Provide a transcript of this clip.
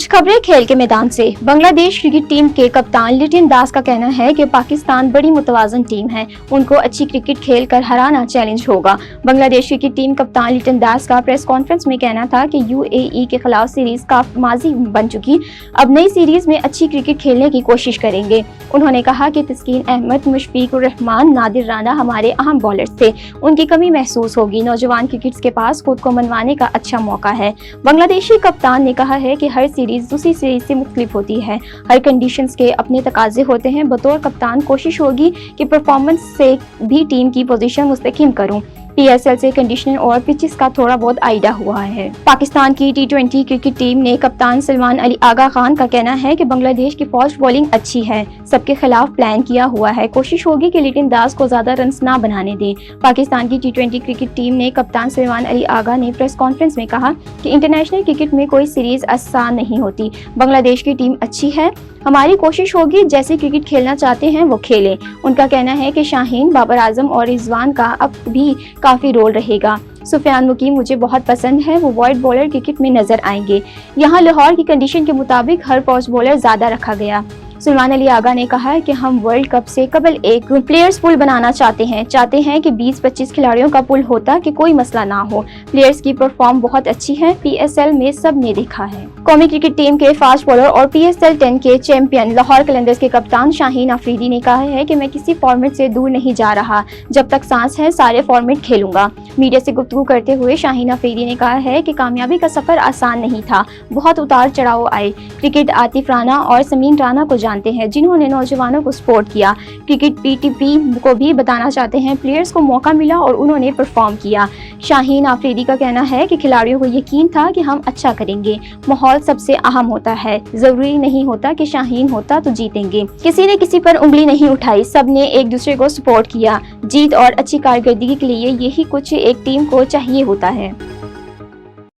कुछ खबरें खेल के मैदान से। बांग्लादेश क्रिकेट टीम के कप्तान लिटन दास का कहना है कि पाकिस्तान बड़ी मुतवाज़न टीम है, उनको अच्छी क्रिकेट खेल कर हराना चैलेंज होगा। बांग्लादेश क्रिकेट टीम कप्तान लिटन दास का प्रेस कॉन्फ्रेंस में कहना था कि यूएई के खिलाफ सीरीज का माजी बन चुकी, अब नई सीरीज में अच्छी क्रिकेट खेलने की कोशिश करेंगे। उन्होंने कहा कि तस्कीन अहमद, मुशफिकुर रहमान, नादिर राना हमारे अहम बॉलर्स थे, उनकी कमी महसूस होगी। नौजवान क्रिकेटर्स के पास खुद को मनवाने का अच्छा मौका है। बांग्लादेशी कप्तान ने कहा है कि हर सीरीज दूसरी सीरीज से मुख्तलिफ होती है, हर कंडीशंस के अपने तकाजे होते हैं। बतौर कप्तान कोशिश होगी कि परफॉर्मेंस से भी टीम की पोजीशन मुस्तहकम करूं। पीएसएल से कंडीशनर और पिचेस का थोड़ा बहुत आइडिया हुआ है। पाकिस्तान की टी20 क्रिकेट टीम ने कप्तान सलमान अली आगा खान का कहना है कि बांग्लादेश की फास्ट बॉलिंग अच्छी है, सबके खिलाफ प्लान किया हुआ है, कोशिश होगी कि लिटन दास को ज्यादा रन्स ना बनाने दें। पाकिस्तान की टी20 क्रिकेट टीम ने कप्तान सलमान अली आगा ने प्रेस कॉन्फ्रेंस में कहा कि इंटरनेशनल क्रिकेट में कोई सीरीज आसान नहीं होती। बांग्लादेश की टीम अच्छी है, हमारी कोशिश होगी जैसे क्रिकेट खेलना चाहते हैं वो खेलें। उनका कहना है कि शाहीन, बाबर आजम और रिजवान का अब भी काफ़ी रोल रहेगा। सुफियान मुकीम मुझे बहुत पसंद है, वो वाइड बॉलर क्रिकेट में नजर आएंगे। यहाँ लाहौर की कंडीशन के मुताबिक हर फास्ट बॉलर ज़्यादा रखा गया। सलमान अली आगा ने कहा कि हम वर्ल्ड कप से कबल एक प्लेयर्स पूल बनाना चाहते हैं कि 20-25 खिलाड़ियों का पूल होता कि कोई मसला ना हो। प्लेयर्स की परफॉर्म बहुत अच्छी है, पीएसएल में सब ने देखा है। कौमी क्रिकेट टीम के फास्ट बॉलर और पीएसएल 10 के चैंपियन लाहौर कलंदर्स के कप्तान शाहीन अफरीदी ने कहा है कि मैं किसी फॉर्मेट से दूर नहीं जा रहा, जब तक सांस है सारे फॉर्मेट खेलूंगा। मीडिया से गुफ्तगू करते हुए शाहीन अफरीदी ने कहा है कि कामयाबी का सफर आसान नहीं था, बहुत उतार चढ़ाव आए। क्रिकेट आतिफ राना और समीन राना को जानते हैं, जिन्होंने नौजवानों को सपोर्ट किया। क्रिकेट पीटीपी को भी बताना चाहते हैं, प्लेयर्स को मौका मिला और उन्होंने परफॉर्म किया। शाहीन अफरीदी का कहना है कि खिलाड़ियों को यकीन था कि हम अच्छा करेंगे। माहौल सबसे अहम होता है, जरूरी नहीं होता कि शाहीन होता तो जीतेंगे। किसी ने किसी पर उंगली नहीं उठाई, सब ने एक दूसरे को सपोर्ट किया। जीत और अच्छी कारकर्दगी के लिए यही कुछ एक टीम को चाहिए होता है।